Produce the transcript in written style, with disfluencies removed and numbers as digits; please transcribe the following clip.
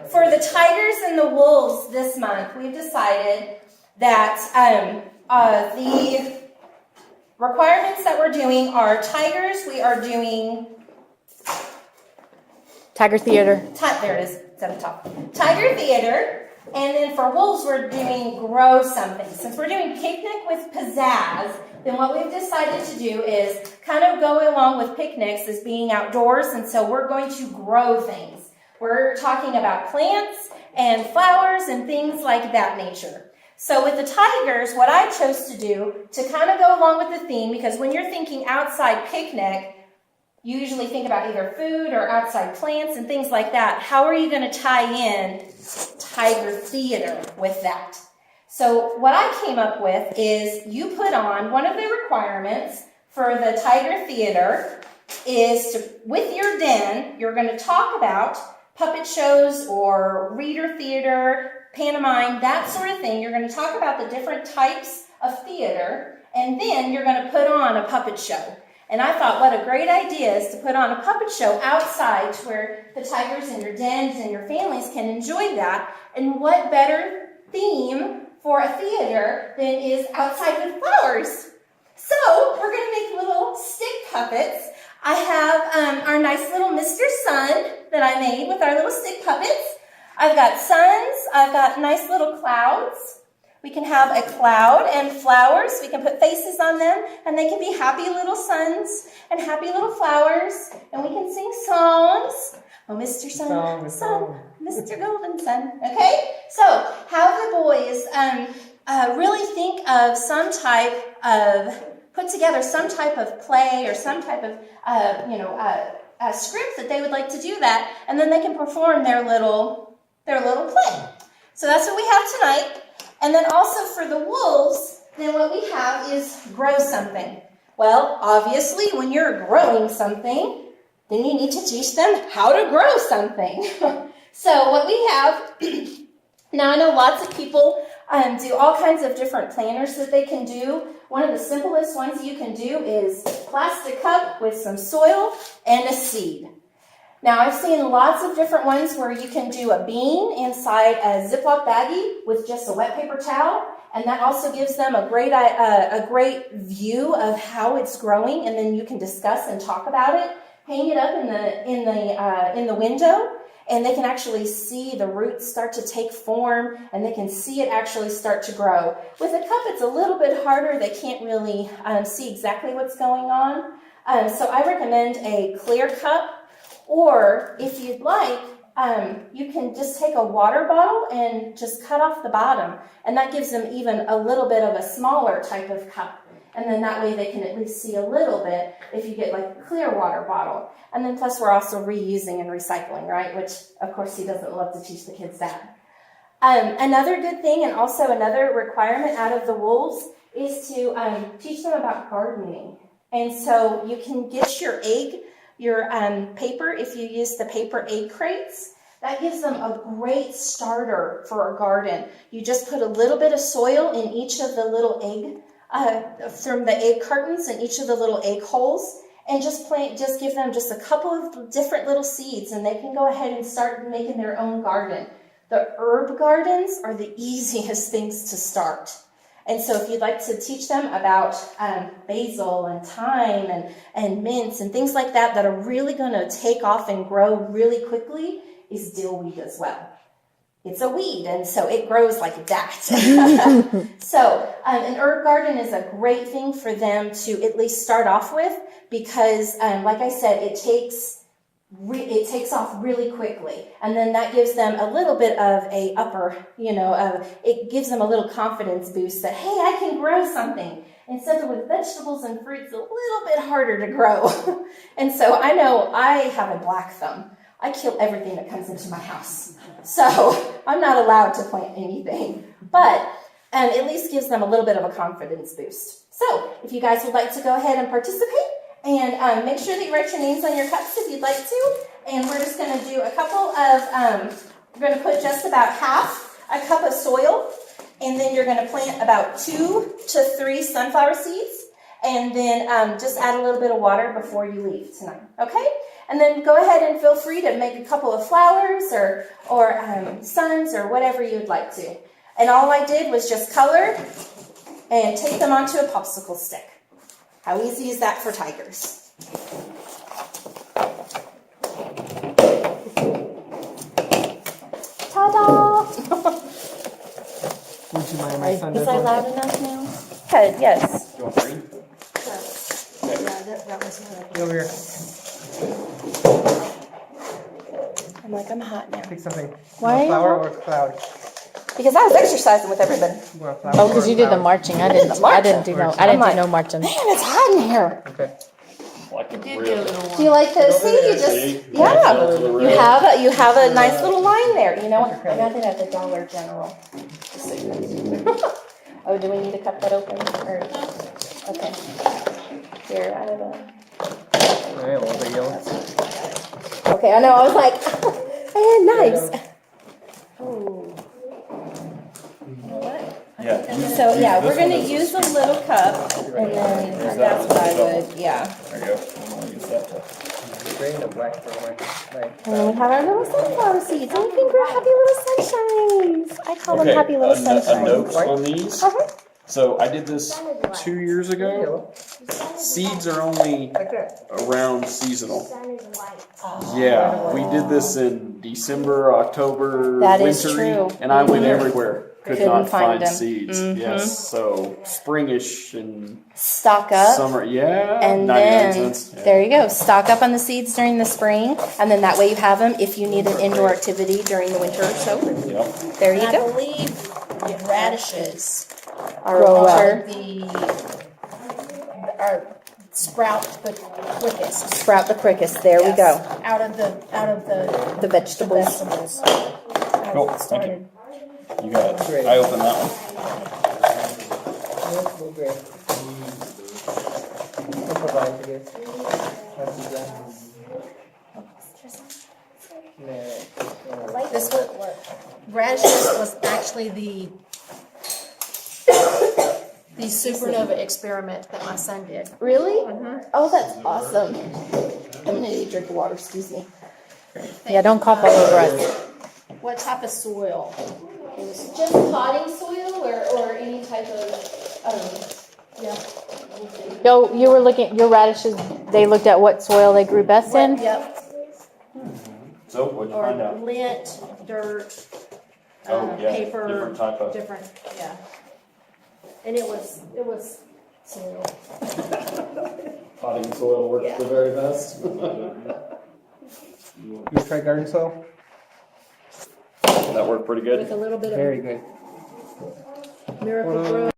for the tigers and the wolves this month, we've decided that the requirements that we're doing are tigers. We are doing Tiger Theater. There it is. It's at the top. Tiger Theater. And then for wolves, we're doing grow something. Since we're doing picnic with pizzazz, then what we've decided to do is kind of go along with picnics as being outdoors. And so we're going to grow things. We're talking about plants and flowers and things like that nature. So with the tigers, what I chose to do to kind of go along with the theme, because when you're thinking outside picnic, you usually think about either food or outside plants and things like that. How are you going to tie in Tiger Theater with that? So what I came up with is you put on one of the requirements for the Tiger Theater is to, with your den, you're going to talk about puppet shows or reader theater, pantomime, that sort of thing. You're going to talk about the different types of theater, and then you're going to put on a puppet show. And I thought, what a great idea is to put on a puppet show outside to where the tigers and your dens and your families can enjoy that. And what better theme for a theater than is outside with flowers? So we're going to make little stick puppets. I have our nice little Mr. Sun that I made with our little stick puppets. I've got suns. I've got nice little clouds. We can have a cloud and flowers. We can put faces on them, and they can be happy little suns and happy little flowers, and we can sing songs. Oh, Mr. Sun, Mr. Golden Sun. Okay? So have the boys really think of some type of, put together some type of play or some type of, script that they would like to do that, and then they can perform their little play. So that's what we have tonight. And then also for the wolves, then what we have is grow something. Well, obviously, when you're growing something, then you need to teach them how to grow something. So what we have, now I know lots of people do all kinds of different planters that they can do. One of the simplest ones you can do is plastic cup with some soil and a seed. Now, I've seen lots of different ones where you can do a bean inside a Ziploc baggie with just a wet paper towel, and that also gives them a great view of how it's growing, and then you can discuss and talk about it. Hang it up in the window, and they can actually see the roots start to take form, and they can see it actually start to grow. With a cup, it's a little bit harder. They can't really see exactly what's going on. So I recommend a clear cup. Or if you'd like, you can just take a water bottle and just cut off the bottom. And that gives them even a little bit of a smaller type of cup. And then that way they can at least see a little bit if you get like a clear water bottle. And then plus we're also reusing and recycling, right? Which, of course, he doesn't love to teach the kids that. Another good thing and also another requirement out of the wolves is to teach them about gardening. And so you can get your paper, if you use the paper egg crates, that gives them a great starter for a garden. You just put a little bit of soil in each of the little from the egg cartons and each of the little egg holes, and just give them just a couple of different little seeds, and they can go ahead and start making their own garden. The herb gardens are the easiest things to start. And so if you'd like to teach them about basil and thyme and mints and things like that that are really going to take off and grow really quickly, is dillweed as well. It's a weed, and so it grows like that. So an herb garden is a great thing for them to at least start off with because, like I said, it takes off really quickly, and then that gives them a little bit of a it gives them a little confidence boost that, hey, I can grow something. Instead of with vegetables and fruits, a little bit harder to grow. And so I know I have a black thumb. I kill everything that comes into my house. So I'm not allowed to plant anything, but at least gives them a little bit of a confidence boost. So if you guys would like to go ahead and participate, and make sure that you write your names on your cups if you'd like to. And we're just going to do a couple of, we're going to put just about half a cup of soil. And then you're going to plant about 2 to 3 sunflower seeds. And then just add a little bit of water before you leave tonight. Okay? And then go ahead and feel free to make a couple of flowers or suns or whatever you'd like to. And all I did was just color and take them onto a popsicle stick. How easy is that for tigers? Ta-da! Would you mind my son? Is that loud enough now? Good, yes. You want green? Over here. I'm like, I'm hot now. Pick something. Why are you Flower hot? or cloud? Because I was exercising with everybody. You want a flower Oh, because or you did the cloud? marching. I didn't do no. I didn't do no marching. Man, it's hot in here. Okay. Like a Did real. get a little one. Do you like the see? You See? just yeah. Nice little You red. have a nice little line there. You know what? I got it at the Dollar General. Just so you know. Oh, do we need to cut that open? Or okay. Here, I have a. Alright, well, the yellow. Okay, I know. I was like, man, nice. Oh. You know what? Yeah. So yeah, This we're gonna one is use a little cup, and then that's what I would. Yeah. There you go. I'm gonna use that to. Green or black for my And then we have our little sunflower seeds, and we can grow happy little sunshines. I call them happy little a sunshines. note on these. Uh-huh. So I did this 2 years ago. Seeds are only like that. around seasonal. Yeah, we did this in December, October, That is wintry, true. and I went everywhere. Could Couldn't not find find them. seeds. Mhm. Yes, so springish and Stock up. summer. Yeah, And 99 then, cents. Yeah. there you go. Stock up on the seeds during the spring, and then that way you have them if you need an indoor activity during the winter or so. Yep. There you And I go. believe the radishes Our Grow winter are sprout the quickest. sprout the quickest. There we Yes. go. Out of the The vegetables. vegetables. Cool, I've thank you. started. You got it. I opened that one. Blue gray. I'll provide for this. That's that. This was, radishes was actually the supernova experiment that my son did. Really? Oh, that's awesome. I'm gonna need a drink of water. Excuse me. Yeah, don't cough all over us. What type of soil? Just potting soil or any type of. Yeah. Yo, you were looking your radishes. They looked at what soil they grew best in. Yep. So what'd you Or find out? lint, dirt, Oh, yeah, paper, different type of. different, yeah. And it was soil. Potting soil works Yeah. the very best. You try garden soil? That worked pretty good. With a little bit Very of good. Miracle Grow.